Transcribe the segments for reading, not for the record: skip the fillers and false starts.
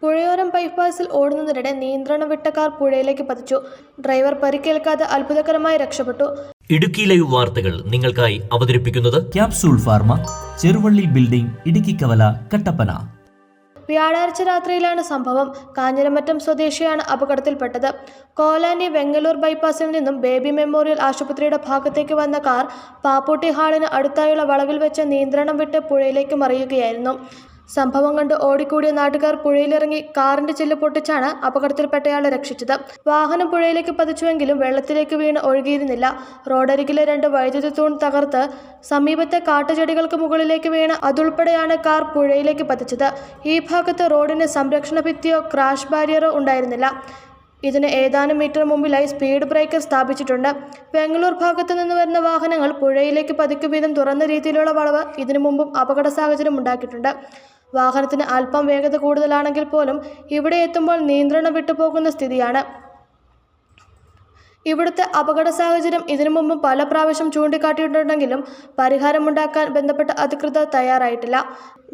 പുഴയോരം ബൈപ്പാസിൽ ഓടുന്നതിനിടെ നിയന്ത്രണം വിട്ട കാർ പുഴയിലേക്ക് പതിച്ചു. ഡ്രൈവർ പരിക്കേൽക്കാതെ അത്ഭുതകരമായി രക്ഷപ്പെട്ടു. ഇടുക്കി ലൈവ് വാർത്തകൾ നിങ്ങൾക്കായി അവതരിപ്പിക്കുന്നത് capsule pharma, Cheruvally building, Idukki കവല, കട്ടപ്പന. വ്യാഴാഴ്ച രാത്രിയിലാണ് സംഭവം. കാഞ്ഞിരമറ്റം സ്വദേശിയാണ് അപകടത്തിൽപ്പെട്ടത്. കോലാനി വെങ്ങലൂർ ബൈപ്പാസിൽ നിന്നും ബേബി മെമ്മോറിയൽ ആശുപത്രിയുടെ ഭാഗത്തേക്ക് വന്ന കാർ പാപ്പൂട്ടി ഹാളിന് അടുത്തായുള്ള വളവിൽ വെച്ച് നിയന്ത്രണം വിട്ട് പുഴയിലേക്ക് മറിയുകയായിരുന്നു. സംഭവം കണ്ട് ഓടിക്കൂടിയ നാട്ടുകാർ പുഴയിലിറങ്ങി കാറിന്റെ ചില്ല് പൊട്ടിച്ചാണ് അപകടത്തിൽപ്പെട്ടയാളെ രക്ഷിച്ചത്. വാഹനം പുഴയിലേക്ക് പതിച്ചുവെങ്കിലും വെള്ളത്തിലേക്ക് വീണ് ഒഴുകിയിരുന്നില്ല. റോഡരികിലെ 2 വൈദ്യുതി തൂൺ തകർത്ത് സമീപത്തെ കാട്ടുചെടികൾക്ക് മുകളിലേക്ക് വീണ് അതുൾപ്പെടെയാണ് കാർ പുഴയിലേക്ക് പതിച്ചത്. ഈ ഭാഗത്ത് റോഡിന് സംരക്ഷണ ഭിത്തിയോ ക്രാഷ് ബാരിയറോ ഉണ്ടായിരുന്നില്ല. ഇതിന് ഏതാനും മീറ്റർ മുമ്പിലായി സ്പീഡ് ബ്രേക്കർ സ്ഥാപിച്ചിട്ടുണ്ട്. വെങ്ങലൂർ ഭാഗത്തു നിന്ന് വരുന്ന വാഹനങ്ങൾ പുഴയിലേക്ക് പതിക്കും വിധം തുറന്ന രീതിയിലുള്ള വളവ് ഇതിനു മുമ്പും അപകട സാഹചര്യം ഉണ്ടാക്കിയിട്ടുണ്ട്. വാഹനത്തിന് അല്പം വേഗത കൂടുതലാണെങ്കിൽ പോലും ഇവിടെ എത്തുമ്പോൾ നിയന്ത്രണം വിട്ടുപോകുന്ന സ്ഥിതിയാണ്. ഇവിടുത്തെ അപകട സാഹചര്യം ഇതിനു മുമ്പ് പല പ്രാവശ്യം ചൂണ്ടിക്കാട്ടിയിട്ടുണ്ടെങ്കിലും പരിഹാരമുണ്ടാക്കാൻ ബന്ധപ്പെട്ട അധികൃതർ തയ്യാറായിട്ടില്ല.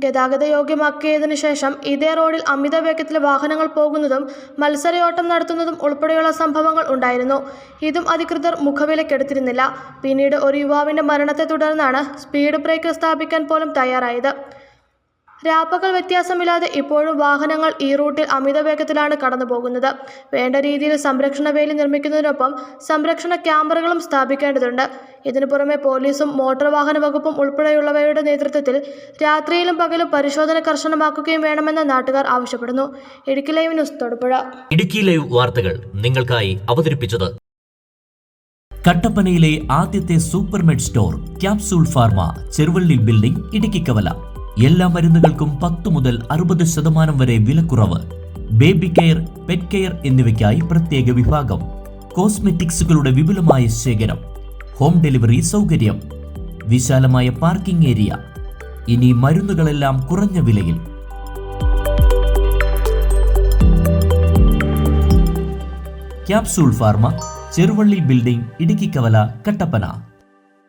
ഗതാഗത യോഗ്യമാക്കിയതിനു ശേഷം ഇതേ റോഡിൽ അമിത വേഗത്തിൽ വാഹനങ്ങൾ പോകുന്നതും മത്സരയോട്ടം നടത്തുന്നതും ഉൾപ്പെടെയുള്ള സംഭവങ്ങൾ ഉണ്ടായിരുന്നു. ഇതും അധികൃതർ മുഖവിലക്കെടുത്തിരുന്നില്ല. പിന്നീട് ഒരു യുവാവിന്റെ മരണത്തെ തുടർന്നാണ് സ്പീഡ് ബ്രേക്കർ സ്ഥാപിക്കാൻ പോലും തയ്യാറായത്. രാപ്പകൽ വ്യത്യാസമില്ലാതെ ഇപ്പോഴും വാഹനങ്ങൾ ഈ റൂട്ടിൽ അമിത വേഗത്തിലാണ് കടന്നു പോകുന്നത്. വേണ്ട രീതിയിൽ സംരക്ഷണ വേലി നിർമ്മിക്കുന്നതിനൊപ്പം സംരക്ഷണ ക്യാമറകളും സ്ഥാപിക്കേണ്ടതുണ്ട്. ഇതിനു പുറമെ പോലീസും മോട്ടോർ വാഹന വകുപ്പും ഉൾപ്പെടെയുള്ളവയുടെ നേതൃത്വത്തിൽ രാത്രിയിലും പകലും പരിശോധന കർശനമാക്കുകയും വേണമെന്ന് നാട്ടുകാർ ആവശ്യപ്പെടുന്നു. Idukki live news Thodupuzha. Idukki live വാർത്തകൾ നിങ്ങൾക്കായി അവതരിപ്പിച്ചത് കട്ടപ്പനയിലെ ആദ്യത്തെ supermed store capsule pharma, Cheruvally building, Idukki കവല. എല്ലാ മരുന്നുകൾക്കും 10 മുതൽ 60% വരെ വിലക്കുറവ്. ബേബി കെയർ, പെറ്റ് കെയർ എന്നിവയ്ക്കായി പ്രത്യേക വിഭാഗം. കോസ്മെറ്റിക്സുകളുടെ വിപുലമായ ശേഖരം. ഹോം ഡെലിവറി സൗകര്യം. വിശാലമായ പാർക്കിംഗ് ഏരിയ. ഇനി മരുന്നുകളെല്ലാം കുറഞ്ഞ വിലയിൽ. Capsule pharma, Cheruvally building, Idukki കവല, കട്ടപ്പന.